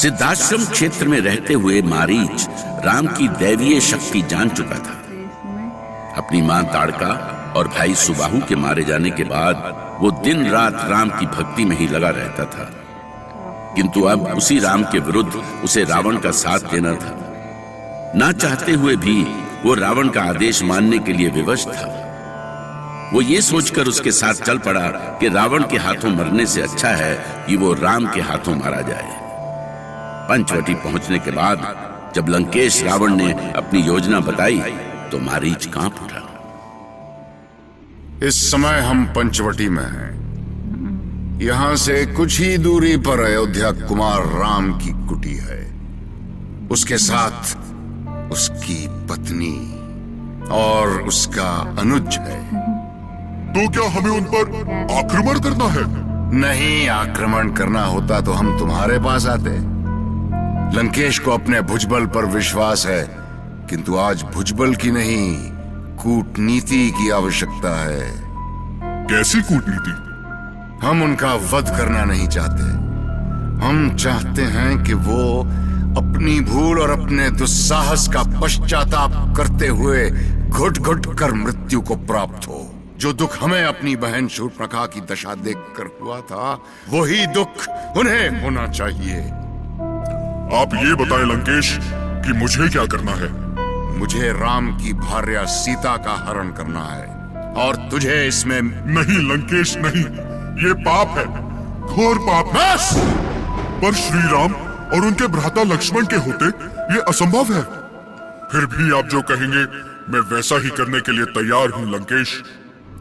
सिद्धाश्रम क्षेत्र में रहते हुए मारीच राम की दैवीय शक्ति जान चुका था। अपनी मां ताड़का और भाई सुबाहु के मारे जाने के बाद वो दिन रात राम की भक्ति में ही लगा रहता था, किंतु अब उसी राम के विरुद्ध उसे रावण का साथ देना था। ना चाहते हुए भी वो रावण का आदेश मानने के लिए विवश था। वो ये सोचकर उसके साथ चल पड़ा कि रावण के हाथों मरने से अच्छा है कि वो राम के हाथों मारा जाए। पंचवटी पहुंचने के बाद जब लंकेश रावण ने अपनी योजना बताई तो मारीच कांप उठा। इस समय हम पंचवटी में हैं। यहां से कुछ ही दूरी पर अयोध्या कुमार राम की कुटी है। उसके साथ उसकी पत्नी और उसका अनुज है। तो क्या हमें उन पर आक्रमण करना है? नहीं, आक्रमण करना होता तो हम तुम्हारे पास आते। लंकेश को अपने भुजबल पर विश्वास है, किंतु आज भुजबल की नहीं, कूटनीति की आवश्यकता है। कैसी कूटनीति? हम उनका वध करना नहीं चाहते। हम चाहते हैं कि वो अपनी भूल और अपने दुस्साहस का पश्चाताप करते हुए घुट घुट कर मृत्यु को प्राप्त हो। जो दुख हमें अपनी बहन शूर्पणखा की दशा देखकर हुआ था, वही दुख उन्हें होना चाहिए। आप ये बताएं लंकेश कि मुझे क्या करना है? मुझे राम की भार्या सीता का हरण करना है, और तुझे इसमें... नहीं लंकेश नहीं, ये पाप है, घोर पाप। बस! पर श्री राम और उनके भ्राता लक्ष्मण के होते ये असंभव है। फिर भी आप जो कहेंगे मैं वैसा ही करने के लिए तैयार हूं लंकेश।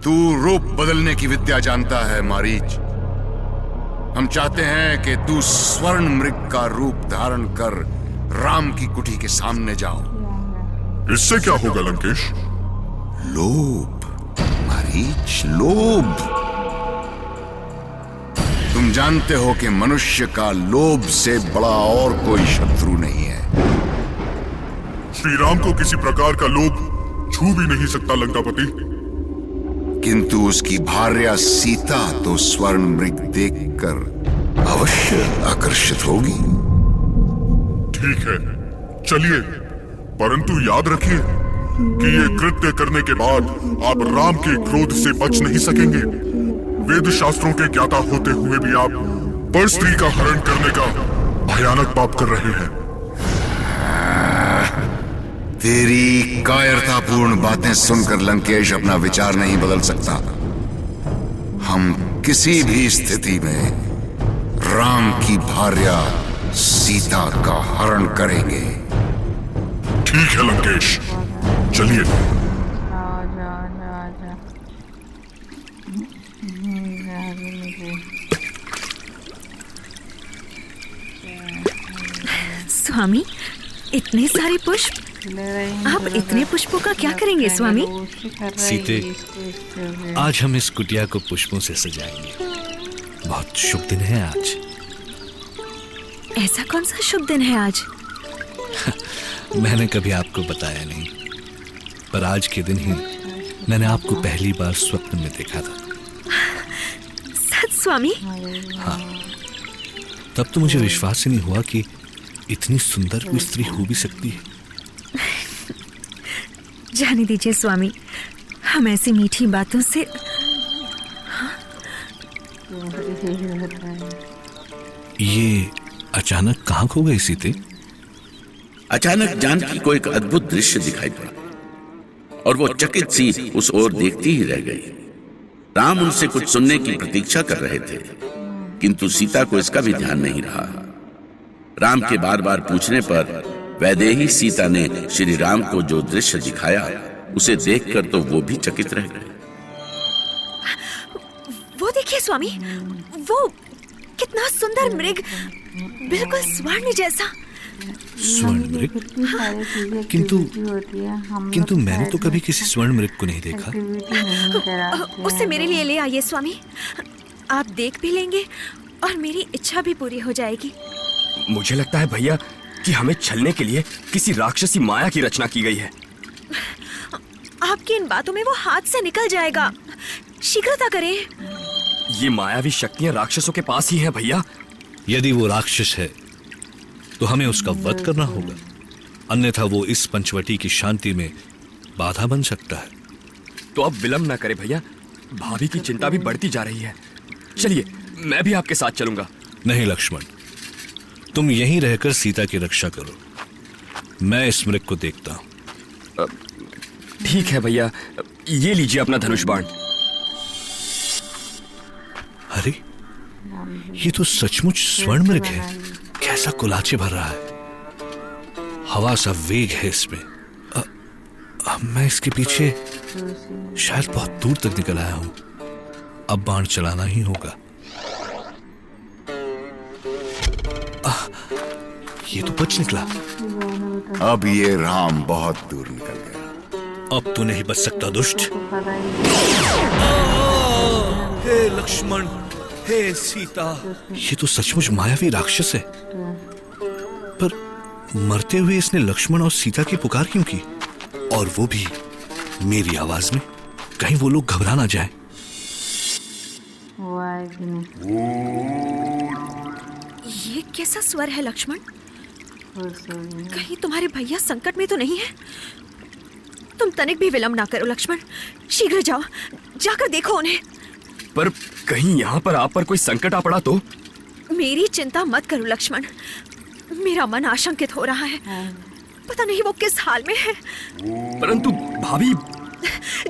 तू रूप बदलने की विद्या जानता है मारीच। हम चाहते हैं कि तू स्वर्ण मृग का रूप धारण कर राम की कुटी के सामने जाओ। इससे क्या होगा लंकेश? लोभ मारीच, लोभ। तुम जानते हो कि मनुष्य का लोभ से बड़ा और कोई शत्रु नहीं है। श्री राम को किसी प्रकार का लोभ छू भी नहीं सकता लंकापति। किंतु उसकी भार्या सीता तो स्वर्ण मृग देखकर अवश्य आकर्षित होगी। ठीक है, चलिए, परंतु याद रखिए कि ये कृत्य करने के बाद आप राम के क्रोध से बच नहीं सकेंगे। वेद शास्त्रों के ज्ञाता होते हुए भी आप पर स्त्री का हरण करने का भयानक पाप कर रहे हैं। तेरी कायरतापूर्ण बातें सुनकर लंकेश अपना विचार नहीं बदल सकता। हम किसी भी स्थिति में राम की भार्या सीता का हरण करेंगे। ठीक है लंकेश, चलिए। स्वामी, इतने सारे पुष्प, आप इतने पुष्पों का क्या करेंगे स्वामी? सीते, आज हम इस कुटिया को पुष्पों से सजाएंगे। बहुत शुभ दिन है आज। ऐसा कौन सा शुभ दिन है आज? मैंने कभी आपको बताया नहीं, पर आज के दिन ही मैंने आपको पहली बार स्वप्न में देखा था। सच स्वामी? हाँ, तब तो मुझे विश्वास ही नहीं हुआ कि इतनी सुंदर कोई स्त्री हो भी सकती है। जाने दीजिए स्वामी, हम ऐसी मीठी बातों से... ये अचानक कहाँ खो गई सीते? अचानक जानकी को एक अद्भुत दृश्य दिखाई पड़ा और वो चकित सी उस ओर देखती ही रह गई। राम उनसे कुछ सुनने की प्रतीक्षा कर रहे थे, किंतु सीता को इसका भी ध्यान नहीं रहा। राम के बार बार पूछने पर वैदेही सीता ने श्री राम को जो दृश्य दिखाया, उसे देखकर तो वो भी चकित रह गए। वो देखिए स्वामी, वो कितना सुंदर मृग, बिल्कुल स्वर्ण जैसा। स्वर्ण मृग? किंतु मैंने तो कभी किसी स्वर्ण मृग को नहीं देखा। उसे मेरे लिए ले आइए स्वामी, आप देख भी लेंगे और मेरी इच्छा भी पूरी हो जाएगी। मुझे लगता है भैया कि हमें छलने के लिए किसी राक्षसी माया की रचना की गई है। आपकी इन बातों में वो हाथ से निकल जाएगा, शीघ्रता करें। ये मायावी शक्तियां राक्षसों के पास ही हैं भैया। यदि वो राक्षस है तो हमें उसका वध करना होगा, अन्यथा वो इस पंचवटी की शांति में बाधा बन सकता है। तो अब विलंब ना करें भैया, भाभी की चिंता भी बढ़ती जा रही है। चलिए मैं भी आपके साथ चलूंगा। नहीं लक्ष्मण, तुम यहीं रहकर सीता की रक्षा करो, मैं इस मृग को देखता हूं। ठीक है भैया, ये लीजिए अपना धनुष बाण। अरे ये तो सचमुच स्वर्ण मृग है, कैसा कुलाचे भर रहा है, हवा सा वेग है इसमें। मैं इसके पीछे शायद बहुत दूर तक निकल आया हूं, अब बाण चलाना ही होगा। ये तो बच निकला। अब ये राम बहुत दूर निकल गया। अब तू नहीं बच सकता दुष्ट। हे लक्ष्मण, हे सीता, ये तो सचमुच मायावी राक्षस है, पर मरते हुए इसने लक्ष्मण और सीता की पुकार क्यों की, और वो भी मेरी आवाज में? कहीं वो लोग घबरा ना जाए। ये कैसा स्वर है लक्ष्मण? कहीं तुम्हारे भैया संकट में तो नहीं है? तुम तनिक भी विलंब ना करो लक्ष्मण, शीघ्र जाओ, जाकर देखो उन्हें। पर कहीं यहाँ पर आप पर कोई संकट आ पड़ा तो? मेरी चिंता मत करो लक्ष्मण, मेरा मन आशंकित हो रहा है, पता नहीं वो किस हाल में है। परंतु भाभी।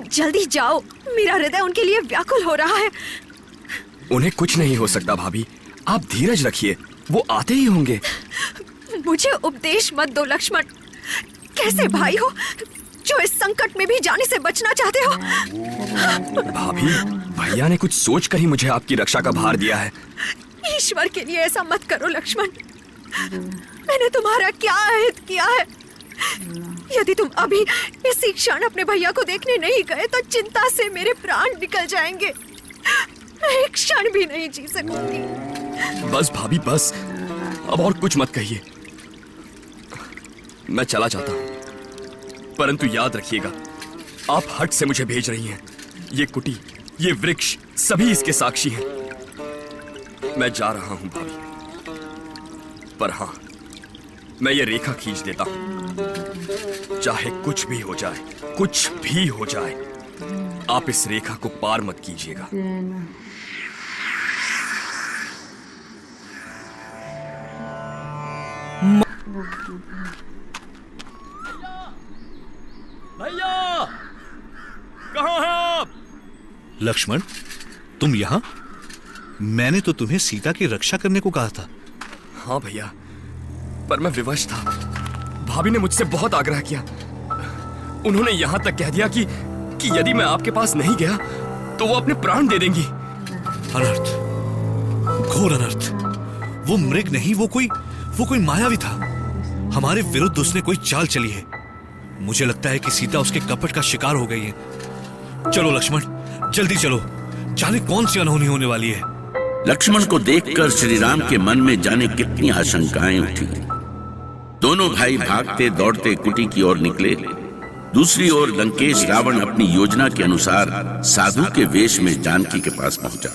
जल्दी जाओ, मेरा हृदय उनके लिए व्याकुल हो रहा है। उन्हें कुछ नहीं हो सकता भाभी, आप धीरज रखिए, वो आते ही होंगे। मुझे उपदेश मत दो लक्ष्मण, कैसे भाई हो जो इस संकट में भी जाने से बचना चाहते हो? भाभी, भैया ने कुछ सोच कर ही मुझे आपकी रक्षा का भार दिया है। ईश्वर के लिए ऐसा मत करो लक्ष्मण, मैंने तुम्हारा क्या अहित किया है? यदि तुम अभी इसी क्षण अपने भैया को देखने नहीं गए तो चिंता से मेरे प्राण निकल जाएंगे, मैं एक क्षण भी नहीं जी सकूंगी। बस भाभी बस, अब और कुछ मत कहिए, मैं चला जाता हूं, परंतु याद रखिएगा, आप हट से मुझे भेज रही हैं। ये कुटी, ये वृक्ष, सभी इसके साक्षी हैं। मैं जा रहा हूं भाभी, पर हां, मैं ये रेखा खींच देता हूं। चाहे कुछ भी हो जाए, कुछ भी हो जाए, आप इस रेखा को पार मत कीजिएगा। भैया, कहां हैं आप? लक्ष्मण, तुम यहां? मैंने तो तुम्हें सीता की रक्षा करने को कहा था। हाँ भैया, पर मैं विवश था। भाभी ने मुझसे बहुत आग्रह किया। उन्होंने यहां तक कह दिया कि यदि मैं आपके पास नहीं गया तो वो अपने प्राण दे देंगी। अनर्थ, घोर अनर्थ। वो मृग नहीं, वो कोई मायावी था। हमारे विरुद्ध उसने कोई चाल चली है। मुझे लगता है कि सीता उसके कपट का शिकार हो गई है। चलो लक्ष्मण, जल्दी चलो, जाने कौन सी अनहोनी होने वाली है। लक्ष्मण को देखकर श्री राम के मन में जाने कितनी आशंकाएं उठी। दोनों भाई भागते दौड़ते कुटी की ओर निकले। दूसरी ओर लंकेश रावण अपनी योजना के अनुसार साधु के वेश में जानकी के पास पहुंचा।